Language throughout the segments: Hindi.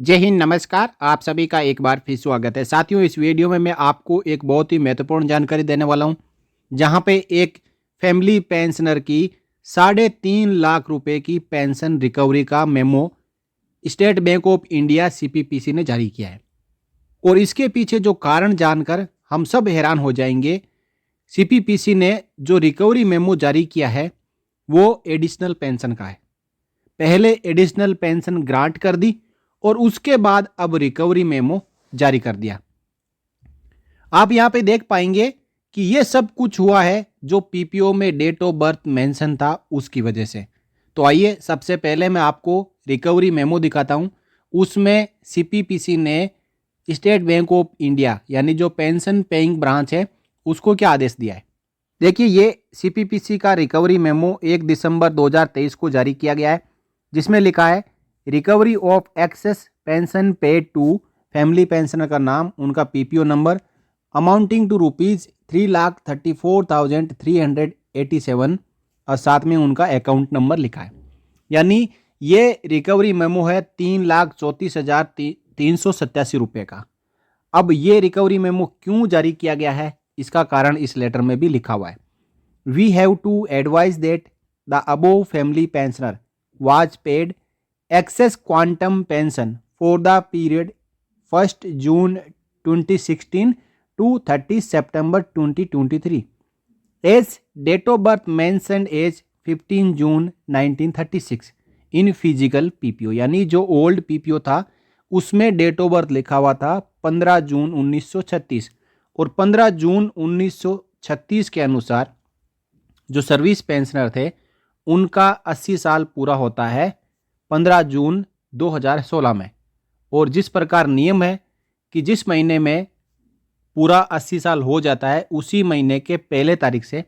जय हिंद, नमस्कार। आप सभी का एक बार फिर स्वागत है। साथियों, इस वीडियो में मैं आपको एक बहुत ही महत्वपूर्ण जानकारी देने वाला हूं, जहां पे एक फैमिली पेंशनर की 3.5 लाख रुपए की पेंशन रिकवरी का memo state bank of India CPPC ने जारी किया है। और इसके पीछे जो कारण जानकर हम सब हैरान हो जाएंगे। सीपीपीसी ने जो रिकवरी मेमो जारी किया है वो एडिशनल पेंशन का है। पहले एडिशनल पेंशन ग्रांट कर दी और उसके बाद अब रिकवरी मेमो जारी कर दिया। आप यहां पे देख पाएंगे कि ये सब कुछ हुआ है जो पीपीओ में डेट ऑफ बर्थ मेंशन था उसकी वजह से। तो आइए सबसे पहले मैं आपको रिकवरी मेमो दिखाता हूं। उसमें सीपीपीसी ने स्टेट बैंक ऑफ इंडिया यानी जो पेंशन पेइंग ब्रांच है उसको क्या आदेश दिया है। देखिए, ये सीपीपीसी का रिकवरी मेमो 1 दिसंबर 2023 को जारी किया गया है, जिसमें लिखा है recovery of excess pension paid to family pensioner का नाम, उनका पीपीओ नंबर अमाउंटिंग टू ₹3,34,387 और साथ में उनका अकाउंट नंबर लिखा है। यानी ये रिकवरी मेमो है 3,34,387 रुपये का। अब ये रिकवरी मेमो क्यों जारी किया गया है, इसका कारण इस लेटर में भी लिखा हुआ है। We have to advise that the above family pensioner was paid excess quantum pension for the period 1st June 2016 to 30 September 2023 as date of birth mentioned as 15 June 1936 in physical PPO। यानी जो ओल्ड पीपीओ था उसमें डेट ऑफ बर्थ लिखा हुआ था 15 जून 1936 और 15 जून 1936 के अनुसार जो सर्विस पेंशनर थे उनका 80 साल पूरा होता है 15 जून 2016 में। और जिस प्रकार नियम है कि जिस महीने में पूरा 80 साल हो जाता है उसी महीने के पहले तारीख से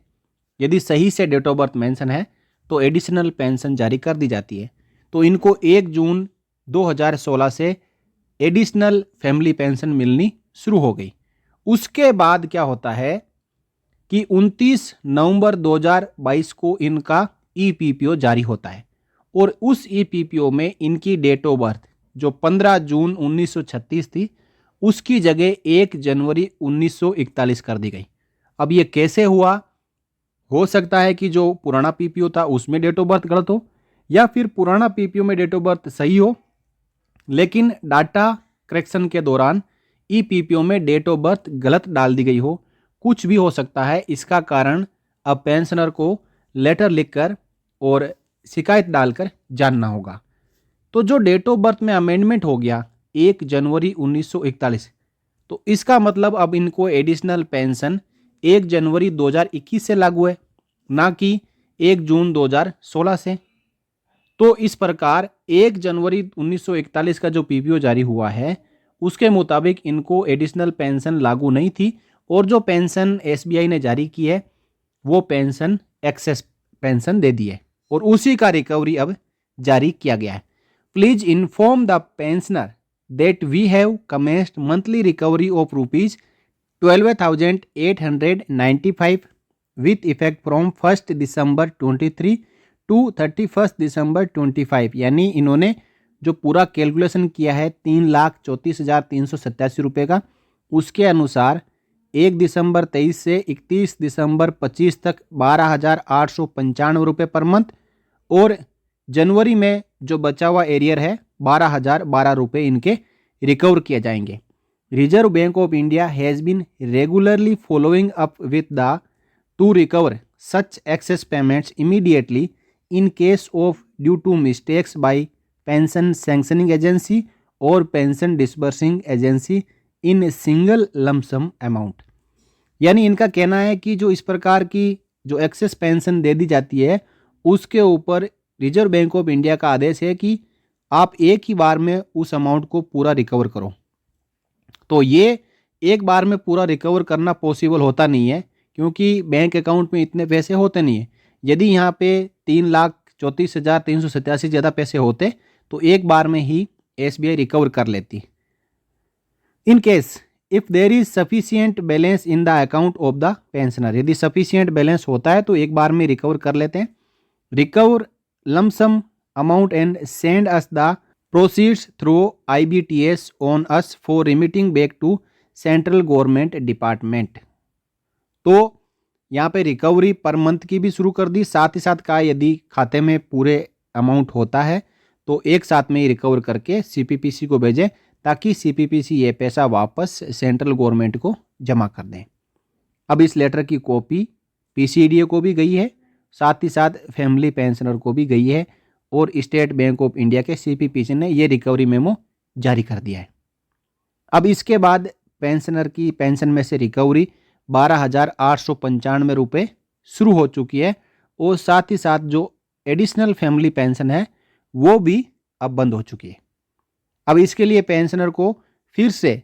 यदि सही से डेट ऑफ बर्थ मेंशन है तो एडिशनल पेंशन जारी कर दी जाती है। तो इनको 1 जून 2016 से एडिशनल फैमिली पेंशन मिलनी शुरू हो गई। उसके बाद क्या होता है कि 29 नवंबर 2022 को इनका ईपीपीओ जारी होता है और उस ईपीपीओ में इनकी डेट ऑफ बर्थ जो 15 जून 1936 थी उसकी जगह 1 जनवरी 1941 कर दी गई। अब ये कैसे हुआ? हो सकता है कि जो पुराना पीपीओ था उसमें डेट ऑफ बर्थ गलत हो या फिर पुराना पीपीओ में डेट ऑफ बर्थ सही हो, लेकिन डाटा करेक्शन के दौरान ईपीपीओ में डेट ऑफ बर्थ गलत डाल दी गई हो। कुछ भी हो सकता है। इसका कारण अब पेंशनर को लेटर लिखकर और शिकायत डालकर जानना होगा। तो जो डेट ऑफ बर्थ में अमेंडमेंट हो गया 1 जनवरी 1941, तो इसका मतलब अब इनको एडिशनल पेंशन 1 जनवरी 2021 से लागू है, ना कि 1 जून 2016 से। तो इस प्रकार 1 जनवरी 1941 का जो पीपीओ जारी हुआ है उसके मुताबिक इनको एडिशनल पेंशन लागू नहीं थी और जो पेंशन एसबीआई ने जारी की है वो पेंशन एक्सेस पेंशन दे दी है और उसी का रिकवरी अब जारी किया गया है। Please inform the pensioner that we have commenced monthly recovery of ₹12,895 with effect from 1 December 23 to 31 December 25। यानी इन्होंने जो पूरा कैलकुलेशन किया है 3,34,387 रुपये का, उसके अनुसार 1 दिसंबर 23 से 31 दिसंबर 25 तक 12,895 रुपये पर मंथ और जनवरी में जो बचा हुआ एरियर है 12,012 रुपये इनके रिकवर किए जाएंगे। Reserve bank of India has been regularly following up with the to recover such excess payments immediately in case of due to mistakes by pension sanctioning agency और pension disbursing agency in single lump sum amount. यानी इनका कहना है कि जो इस प्रकार की जो एक्सेस पेंशन दे दी जाती है उसके ऊपर रिजर्व बैंक ऑफ इंडिया का आदेश है कि आप एक ही बार में उस अमाउंट को पूरा रिकवर करो। तो ये एक बार में पूरा रिकवर करना पॉसिबल होता नहीं है क्योंकि बैंक अकाउंट में इतने पैसे होते नहीं है। यदि यहाँ पे 3,34,387 ज़्यादा पैसे होते तो एक बार में ही एसबीआई रिकवर कर लेती। In case if there is sufficient balance in the account of the pensioner, यदि सफिशिएंट बैलेंस होता है तो एक बार में रिकवर कर लेते हैं। Recover lump sum amount and send us the proceeds through IBTS on us for remitting back to central government department. तो यहाँ पे रिकवरी पर मंथ की भी शुरू कर दी, साथ ही साथ कहा यदि खाते में पूरे अमाउंट होता है तो एक साथ में ही रिकवर करके CPPC को भेजें ताकि CPPC ये पैसा वापस सेंट्रल गवर्नमेंट को जमा कर दें। अब इस लेटर की कॉपी PCDA को भी गई है, साथ ही साथ फैमिली पेंशनर को भी गई है और स्टेट बैंक ऑफ इंडिया के CPPC ने ये रिकवरी मेमो जारी कर दिया है। अब इसके बाद पेंशनर की पेंशन में से रिकवरी 12,895 रुपये शुरू हो चुकी है और साथ ही साथ जो एडिशनल फैमिली पेंशन है वो भी अब बंद हो चुकी है। अब इसके लिए पेंशनर को फिर से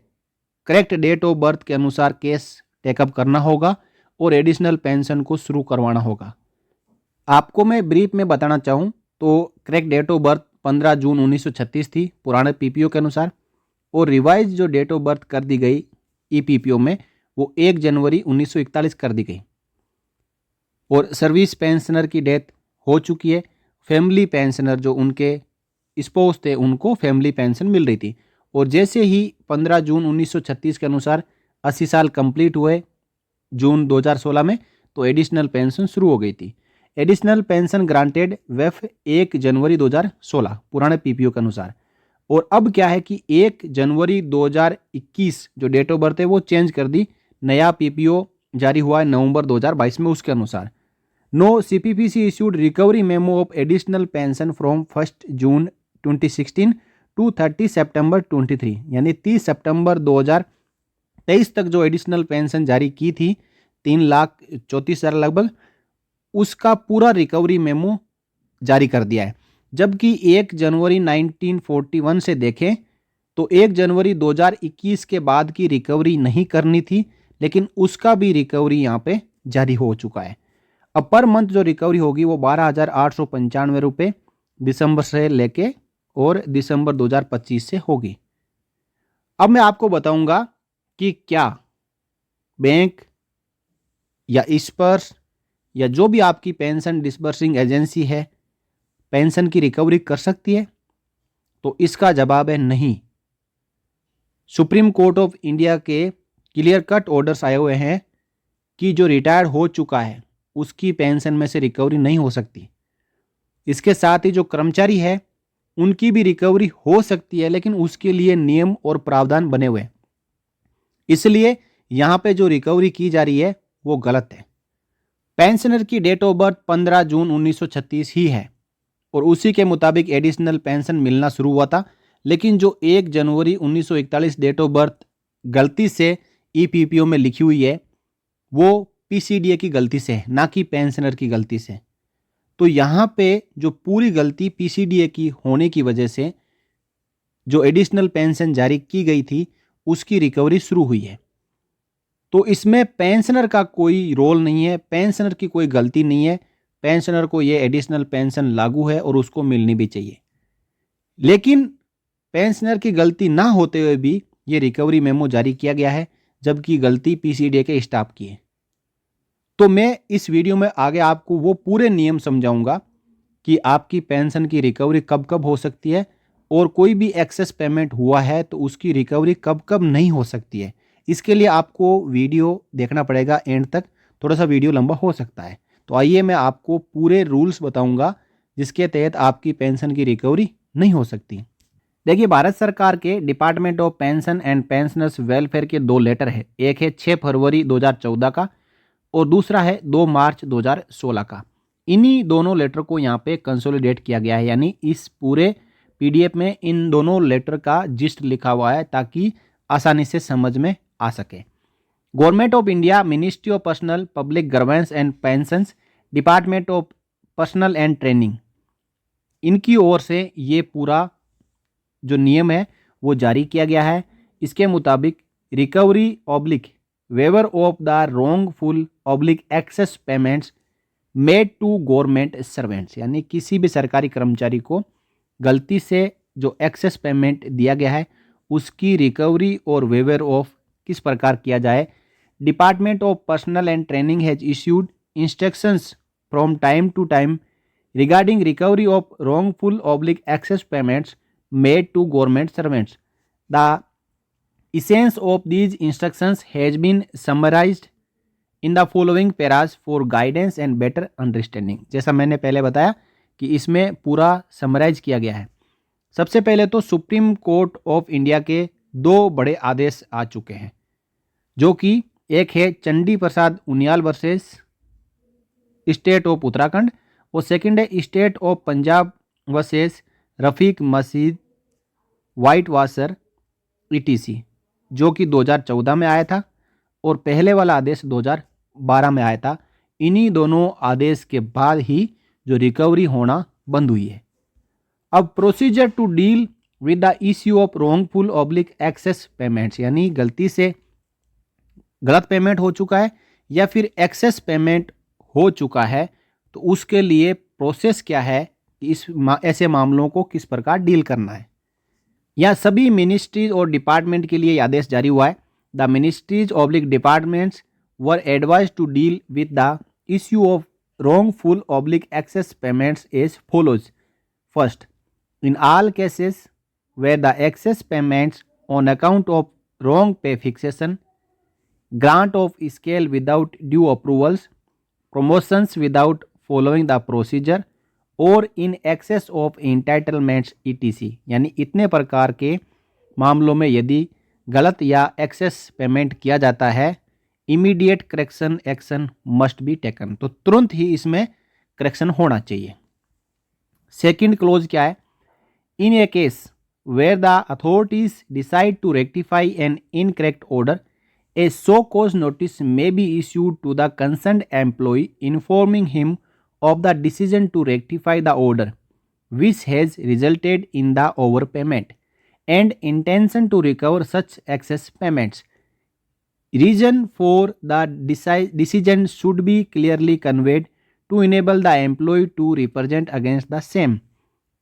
करेक्ट डेट ऑफ बर्थ के अनुसार केस टेकअप करना होगा और एडिशनल पेंशन को शुरू करवाना होगा। आपको मैं ब्रीफ में बताना चाहूँ तो करेक्ट डेट ऑफ बर्थ 15 जून 1936 थी पुराने PPO के अनुसार, और रिवाइज जो डेट ऑफ बर्थ कर दी गई EPPO में वो 1 जनवरी 1941 कर दी गई। और सर्विस पेंशनर की डेथ हो चुकी है। फैमिली पेंशनर जो उनके स्पाउस थे उनको फैमिली पेंशन मिल रही थी, और जैसे ही 15 जून 1936 के अनुसार 80 साल कंप्लीट हुए जून 2016 में, तो एडिशनल पेंशन शुरू हो गई थी। एडिशनल पेंशन ग्रांटेड वेफ 1 जनवरी 2016 पुराने PPO के अनुसार। और अब क्या है कि 1 जनवरी 2021 जो डेट ऑफ बर्थ है वो चेंज कर दी, नया PPO जारी हुआ है नवंबर 2022 में, उसके अनुसार no CPPC issued recovery memo of additional pension from 1 June 2016 to 30 September 23, यानी 30 सितंबर 2023 तक जो एडिशनल पेंशन जारी की थी 3,34,000 लगभग, उसका पूरा रिकवरी मेमो जारी कर दिया है। जबकि 1 जनवरी 1941 से देखें तो 1 जनवरी 2021 के बाद की रिकवरी नहीं करनी थी, लेकिन उसका भी रिकवरी यहाँ पे जारी हो चुका है। अब पर मंथ जो रिकवरी होगी वो 12,895 रुपये दिसंबर से लेके और दिसंबर 2025 से होगी। अब मैं आपको बताऊंगा कि क्या बैंक या स्पर्श या जो भी आपकी पेंशन डिस्बर्सिंग एजेंसी है पेंशन की रिकवरी कर सकती है, तो इसका जवाब है नहीं। सुप्रीम कोर्ट ऑफ इंडिया के क्लियर कट ऑर्डर्स आए हुए हैं कि जो रिटायर्ड हो चुका है उसकी पेंशन में से रिकवरी नहीं हो सकती। इसके साथ ही जो कर्मचारी है उनकी भी रिकवरी हो सकती है, लेकिन उसके लिए नियम और प्रावधान बने हुए हैं। इसलिए यहां पे जो रिकवरी की जा रही है वो गलत है। पेंशनर की डेट ऑफ बर्थ 15 जून 1936 ही है और उसी के मुताबिक एडिशनल पेंशन मिलना शुरू हुआ था, लेकिन जो 1 जनवरी 1941 डेट ऑफ बर्थ गलती से EPPO में लिखी हुई है वो PCDA की गलती से है, ना कि पेंशनर की गलती से। तो यहाँ पे जो पूरी गलती PCDA की होने की वजह से जो एडिशनल पेंशन जारी की गई थी उसकी रिकवरी शुरू हुई है। तो इसमें पेंशनर का कोई रोल नहीं है, पेंशनर की कोई गलती नहीं है। पेंशनर को ये एडिशनल पेंशन लागू है और उसको मिलनी भी चाहिए, लेकिन पेंशनर की गलती ना होते हुए भी ये रिकवरी मेमो जारी किया गया है, जबकि गलती PCDA के स्टाफ की है। तो मैं इस वीडियो में आगे आपको वो पूरे नियम समझाऊंगा कि आपकी पेंशन की रिकवरी कब कब हो सकती है और कोई भी एक्सेस पेमेंट हुआ है तो उसकी रिकवरी कब कब नहीं हो सकती है। इसके लिए आपको वीडियो देखना पड़ेगा एंड तक, थोड़ा सा वीडियो लंबा हो सकता है। तो आइए मैं आपको पूरे रूल्स बताऊंगा जिसके तहत आपकी पेंशन की रिकवरी नहीं हो सकती। देखिए, भारत सरकार के department of pension and pensioners welfare के 2 लेटर है। एक है 6 फरवरी 2014 का और दूसरा है 2 मार्च 2016 का। इन्हीं दोनों लेटर को यहाँ पे कंसोलिडेट किया गया है, यानी इस पूरे PDF में इन दोनों लेटर का जिस्ट लिखा हुआ है ताकि आसानी से समझ में आ सके। Government of India, ministry of personnel public grievances and pensions, department of personnel and training, इनकी ओर से ये पूरा जो नियम है वो जारी किया गया है। इसके मुताबिक recovery oblique waiver of the wrongful oblique excess payments made to government servants, यानी किसी भी सरकारी कर्मचारी को गलती से जो एक्सेस पेमेंट दिया गया है उसकी रिकवरी और वेवर ऑफ किस प्रकार किया जाए। Department of personnel and training has issued instructions from time to time regarding recovery of wrongful oblique excess payments made to government servants. The essence of these instructions has been summarized in the following paras for guidance and better understanding. जैसा मैंने पहले बताया कि इसमें पूरा समराइज किया गया है। सबसे पहले तो सुप्रीम कोर्ट ऑफ इंडिया के 2 बड़े आदेश आ चुके हैं, जो कि एक है Chandi Prasad Uniyal versus state of Uttarakhand और सेकंड है state of Punjab versus Rafiq Masih white washer E T C, जो कि 2014 में आया था और पहले वाला आदेश 2012 में आया था। इन्हीं दोनों आदेश के बाद ही जो रिकवरी होना बंद हुई है। अब procedure to deal with the issue of wrongful oblique excess payments, यानी गलती से गलत पेमेंट हो चुका है या फिर एक्सेस पेमेंट हो चुका है, तो उसके लिए प्रोसेस क्या है कि ऐसे मामलों को किस प्रकार डील करना है। यह सभी मिनिस्ट्रीज और डिपार्टमेंट के लिए आदेश जारी हुआ है। The ministries oblique departments were advise to deal with the issue of wrongful oblique excess payments as follows. First, in all cases where the excess payments on account of wrong pay fixation, grant of scale without due approvals, promotions without following the procedure or in excess of entitlements etc, यानी इतने प्रकार के मामलों में यदि गलत या एक्सेस पेमेंट किया जाता है, immediate correction action must be taken, तो तुरंत ही इसमें करेक्शन होना चाहिए। सेकंड क्लोज क्या है? In a case where the authorities decide to rectify an incorrect order, a show cause notice may be issued to the concerned employee informing him of the decision to rectify the order which has resulted in the overpayment and intention to recover such excess payments. Reason for the decision should be clearly conveyed to enable the employee to represent against the same.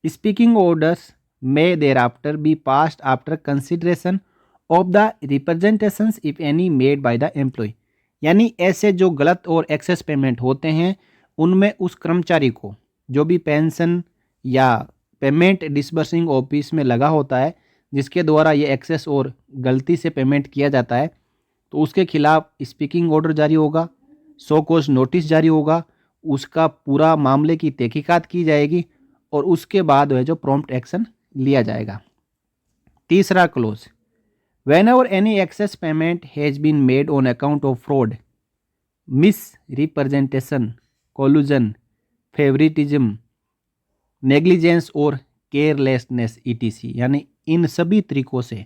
Speaking orders may thereafter be passed after consideration of the representations if any made by the employee. यानी ऐसे जो गलत और एक्सेस पेमेंट होते हैं उनमें उस कर्मचारी को जो भी पेंशन या पेमेंट डिसबर्सिंग ऑफिस में लगा होता है जिसके द्वारा ये एक्सेस और गलती से पेमेंट किया जाता है, तो उसके खिलाफ स्पीकिंग ऑर्डर जारी होगा, सो कॉज नोटिस जारी होगा, उसका पूरा मामले की तहकीकात की जाएगी और उसके बाद है जो प्रॉम्प्ट एक्शन लिया जाएगा। तीसरा close, whenever any excess payment has been made on account of fraud, misrepresentation, collusion, favoritism, negligence और केयरलेसनेस etc, यानी इन सभी तरीकों से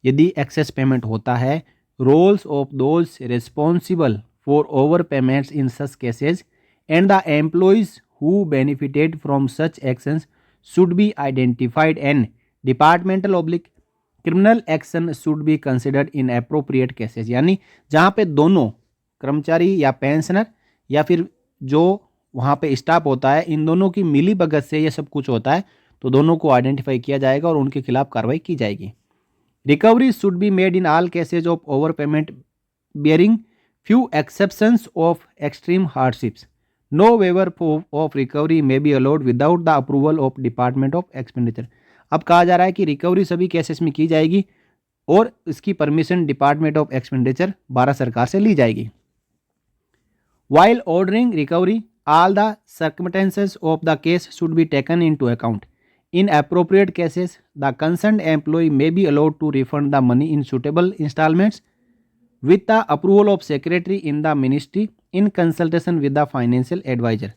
यदि एक्सेस पेमेंट होता है, roles of those responsible for over payments in such cases and the employees who benefited from such actions should be identified and departmental oblique criminal action should be considered in appropriate cases, यानी जहाँ पे दोनों कर्मचारी या पेंशनर या फिर जो वहाँ पे स्टाफ होता है, इन दोनों की मिली भगत से ये सब कुछ होता है, तो दोनों को आइडेंटिफाई किया जाएगा और उनके खिलाफ कार्रवाई की जाएगी। Recovery should be made in all cases of over payment bearing few exceptions of extreme hardships. No waiver of recovery may be allowed without the approval of department of expenditure. अब कहा जा रहा है कि रिकवरी सभी केसेस में की जाएगी और इसकी permission department of expenditure Bharat सरकार से ली जाएगी। While ordering recovery, all the circumstances of the case should be taken into account. In appropriate cases, the concerned employee may be allowed to refund the money in suitable installments with the approval of secretary in the ministry in consultation with the financial advisor.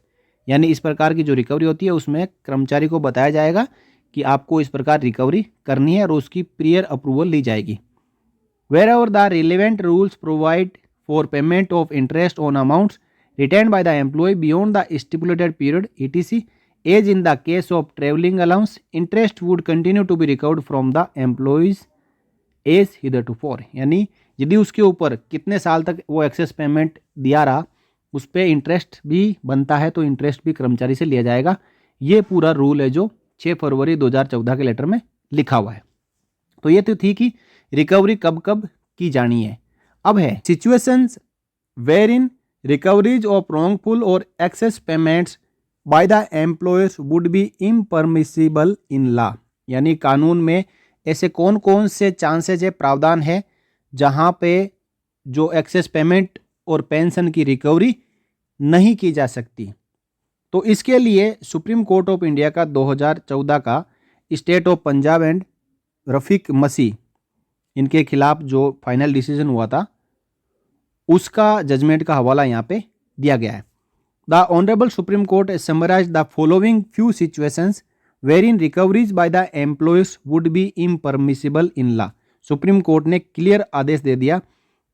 यानी इस प्रकार की जो रिकवरी होती है उसमें कर्मचारी को बताया जाएगा कि आपको इस प्रकार रिकवरी करनी है और उसकी प्रियर अप्रूवल ली जाएगी। Wherever the relevant rules provide for payment of interest on amounts retained by the employee beyond the stipulated period etc, as in the case of travelling allowance, interest would continue to be recovered from the employees as hitherto। यानी यदि उसके ऊपर कितने साल तक वो एक्सेस पेमेंट दिया रहा उस पर इंटरेस्ट भी बनता है तो इंटरेस्ट भी कर्मचारी से लिया जाएगा। ये पूरा रूल है जो 6 फरवरी 2014 के लेटर में लिखा हुआ है। तो ये तो थी कि रिकवरी कब कब की जानी है। अब है situations wherein recoveries of wrongful और excess payments by the employers would be impermissible in law, यानी कानून में ऐसे कौन कौन से चांसेज है, प्रावधान है जहां पे जो एक्सेस पेमेंट और पेंशन की रिकवरी नहीं की जा सकती। तो इसके लिए सुप्रीम कोर्ट ऑफ इंडिया का 2014 का state of Punjab and Rafiq Masih इनके खिलाफ जो फाइनल डिसीजन हुआ था उसका जजमेंट का हवाला यहाँ पे दिया गया है। The honourable supreme court summarise the following few situations wherein recoveries by the employees would be impermissible in law. Supreme court ने क्लियर आदेश दे दिया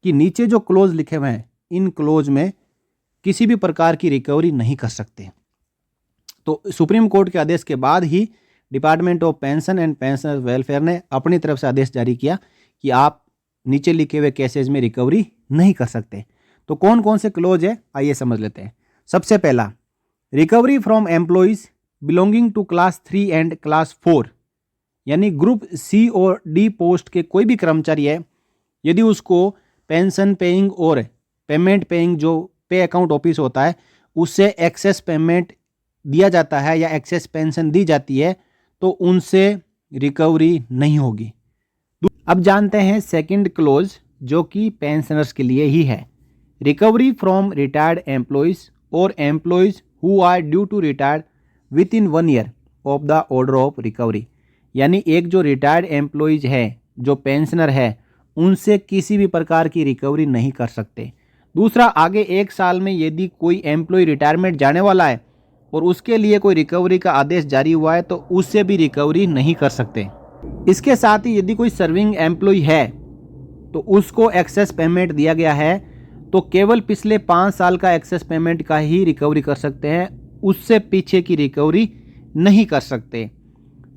कि नीचे जो क्लोज लिखे हुए हैं इन क्लोज में किसी भी प्रकार की रिकवरी नहीं कर सकते। तो सुप्रीम कोर्ट के आदेश के बाद ही department of pension and pensioners welfare ने अपनी तरफ से आदेश जारी किया कि आप नीचे लिखे हुए केसेज में रिकवरी नहीं कर सकते। तो कौन कौन से क्लोज है आइए समझ लेते हैं। सबसे पहला, recovery from employees belonging to class 3 and class 4, यानी ग्रुप सी और डी पोस्ट के कोई भी कर्मचारी है, यदि उसको पेंशन पेइंग और पेमेंट पेइंग जो पे अकाउंट ऑफिस होता है उससे एक्सेस पेमेंट दिया जाता है या एक्सेस पेंशन दी जाती है, तो उनसे रिकवरी नहीं होगी। अब जानते हैं सेकंड क्लोज जो कि पेंशनर्स के लिए ही है। रिकवरी फ्रॉम रिटायर्ड एम्प्लॉइज और employees who are due to retired within 1 year of the order of recovery, यानी एक जो रिटायर्ड एम्प्लॉइज है जो पेंशनर है उनसे किसी भी प्रकार की रिकवरी नहीं कर सकते। दूसरा, आगे 1 साल में यदि कोई एम्प्लॉय रिटायरमेंट जाने वाला है और उसके लिए कोई रिकवरी का आदेश जारी हुआ है तो उससे भी रिकवरी नहीं कर सकते। इसके साथ ही यदि कोई सर्विंग एम्प्लॉय है तो उसको एक्सेस पेमेंट दिया गया है तो केवल पिछले 5 साल का एक्सेस पेमेंट का ही रिकवरी कर सकते हैं, उससे पीछे की रिकवरी नहीं कर सकते।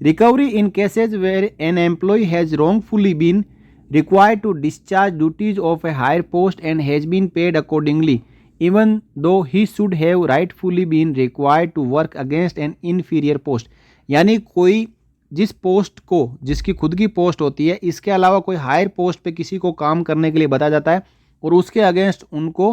Recovery in cases where an employee has wrongfully been required to discharge duties of a higher post and has been paid accordingly even though he should have rightfully been required to work against an inferior post, यानी कोई जिस पोस्ट को, जिसकी खुद की पोस्ट होती है, इसके अलावा कोई हायर पोस्ट पे किसी को काम करने के लिए बताया जाता है और उसके अगेंस्ट उनको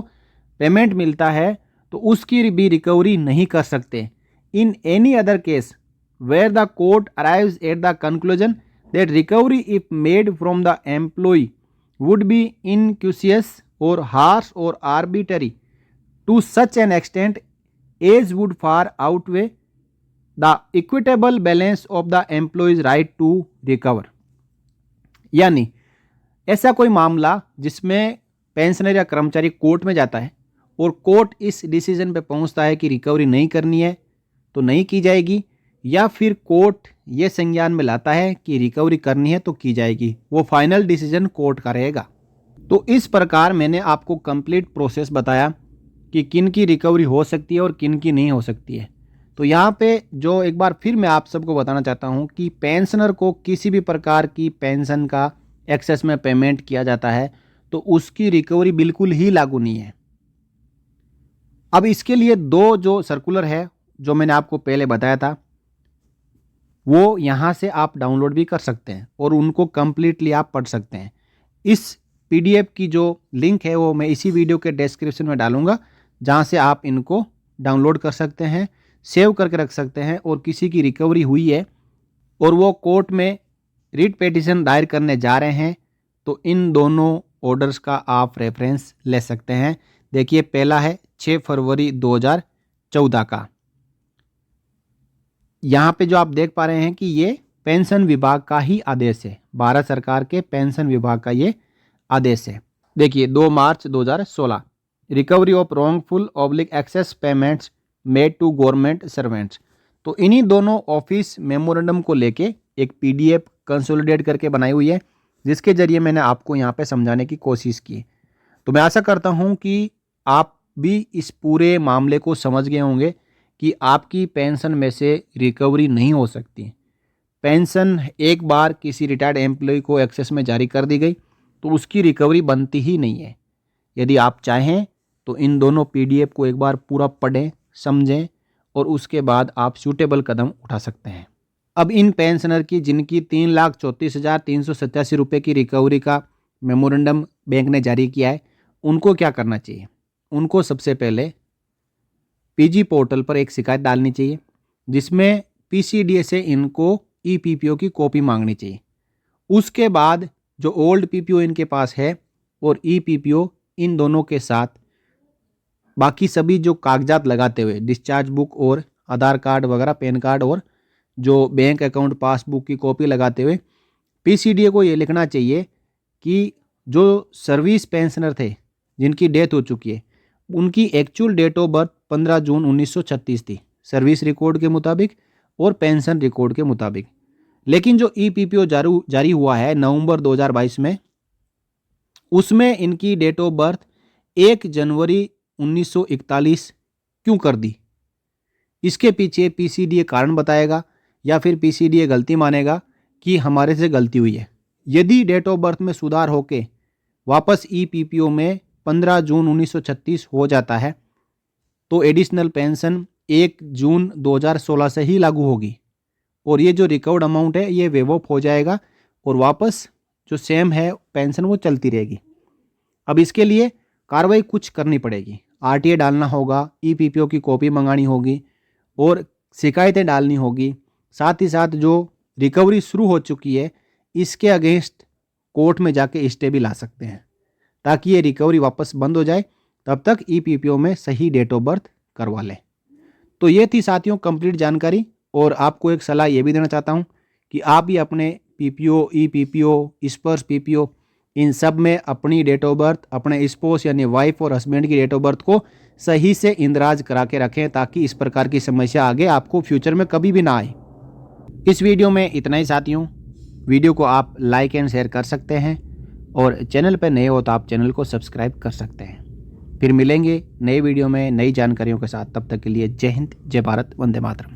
पेमेंट मिलता है तो उसकी भी रिकवरी नहीं कर सकते। In any other case where the court arrives at the conclusion that recovery if made from the employee would be incautious or harsh or arbitrary to such an extent as would far outweigh the equitable balance of the employee's right to recover, यानी ऐसा कोई मामला जिसमें पेंशनर या कर्मचारी कोर्ट में जाता है और कोर्ट इस डिसीजन पे पहुंचता है कि रिकवरी नहीं करनी है तो नहीं की जाएगी, या फिर कोर्ट ये संज्ञान में लाता है कि रिकवरी करनी है तो की जाएगी, वो फाइनल डिसीजन कोर्ट का रहेगा। तो इस प्रकार मैंने आपको कंप्लीट प्रोसेस बताया कि किन की रिकवरी हो सकती है और किन की नहीं हो सकती है। तो यहाँ पे जो एक बार फिर मैं आप सबको बताना चाहता हूँ कि पेंशनर को किसी भी प्रकार की पेंशन का एक्सेस में पेमेंट किया जाता है तो उसकी रिकवरी बिल्कुल ही लागू नहीं है। अब इसके लिए 2 जो सर्कुलर है जो मैंने आपको पहले बताया था वो यहाँ से आप डाउनलोड भी कर सकते हैं और उनको कम्प्लीटली आप पढ़ सकते हैं। इस पीडीएफ की जो लिंक है वो मैं इसी वीडियो के डिस्क्रिप्शन में डालूंगा, जहाँ से आप इनको डाउनलोड कर सकते हैं, सेव करके रख सकते हैं, और किसी की रिकवरी हुई है और वो कोर्ट में रिट पिटीशन दायर करने जा रहे हैं तो इन दोनों ऑर्डर्स का आप रेफरेंस ले सकते हैं। देखिए, पहला है 6 फरवरी 2014 का। यहाँ पे जो आप देख पा रहे हैं कि ये पेंशन विभाग का ही आदेश है, भारत सरकार के पेंशन विभाग का ये आदेश है। देखिए 2 March 2016, recovery of wrongful oblique excess payments made to government servants. तो इन्हीं दोनों ऑफिस मेमोरेंडम को लेके एक पीडीएफ कंसोलिडेट करके बनाई हुई है, जिसके जरिए मैंने आपको यहाँ पे समझाने की कोशिश की। तो मैं आशा करता हूँ कि आप भी इस पूरे मामले को समझ गए होंगे कि आपकी पेंशन में से रिकवरी नहीं हो सकती। पेंशन एक बार किसी रिटायर्ड एम्प्लॉय को एक्सेस में जारी कर दी गई तो उसकी रिकवरी बनती ही नहीं है। यदि आप चाहें तो इन दोनों पीडीएफ को एक बार पूरा पढ़ें, समझें और उसके बाद आप सूटेबल कदम उठा सकते हैं। अब इन पेंशनर की जिनकी 3,34,387 रुपये की रिकवरी का मेमोरेंडम बैंक ने जारी किया है, उनको क्या करना चाहिए? उनको सबसे पहले पीजी पोर्टल पर एक शिकायत डालनी चाहिए जिसमें पीसीडीएस से इनको ईपीपीओ की कॉपी मांगनी चाहिए। उसके बाद जो ओल्ड पीपीओ इनके पास है और ईपीपीओ, इन दोनों के साथ बाकी सभी जो कागजात लगाते हुए डिस्चार्ज बुक और आधार कार्ड वगैरह, पैन कार्ड और जो बैंक अकाउंट पासबुक की कॉपी लगाते हुए पीसीडीए को ये लिखना चाहिए कि जो सर्विस पेंशनर थे जिनकी डेथ हो चुकी है उनकी एक्चुअल डेट ऑफ बर्थ 15 जून 1936 थी सर्विस रिकॉर्ड के मुताबिक और पेंशन रिकॉर्ड के मुताबिक। लेकिन जो ईपीपीओ जारी हुआ है नवंबर 2022 में, उसमें इनकी डेट ऑफ बर्थ 1 जनवरी 1941 क्यों कर दी? इसके पीछे पीसीडीए कारण बताएगा या फिर पीसीडीए गलती मानेगा कि हमारे से गलती हुई है। यदि डेट ऑफ बर्थ में सुधार होके वापस ईपीपीओ में 15 जून 1936 हो जाता है तो एडिशनल पेंशन 1 जून 2016 से ही लागू होगी और ये जो रिकवर्ड अमाउंट है ये वेव ऑफ हो जाएगा और वापस जो सेम है पेंशन वो चलती रहेगी। अब इसके लिए कार्रवाई कुछ करनी पड़ेगी, आरटीए डालना होगा, ईपीपीओ की कॉपी मंगानी होगी और शिकायतें डालनी होगी। साथ ही साथ जो रिकवरी शुरू हो चुकी है इसके अगेंस्ट कोर्ट में जाके स्टे भी ला सकते हैं ताकि ये रिकवरी वापस बंद हो जाए। तब तक ईपीपीओ में सही डेट ऑफ बर्थ करवा लें। तो ये थी साथियों कंप्लीट जानकारी। और आपको एक सलाह ये भी देना चाहता हूँ कि आप भी अपने पीपीओ, ईपीपीओ, स्पर्श पीपीओ, इन सब में अपनी डेट ऑफ बर्थ, अपने स्पोस यानी वाइफ और हस्बैंड की डेट ऑफ बर्थ को सही से इंदराज करा के रखें ताकि इस प्रकार की समस्या आगे आपको फ्यूचर में कभी भी ना आए। इस वीडियो में इतना ही साथियों। वीडियो को आप लाइक एंड शेयर कर सकते हैं और चैनल पर नए हो तो आप चैनल को सब्सक्राइब कर सकते हैं। फिर मिलेंगे नए वीडियो में नई जानकारियों के साथ। तब तक के लिए जय हिंद, जय भारत, वंदे मातरम।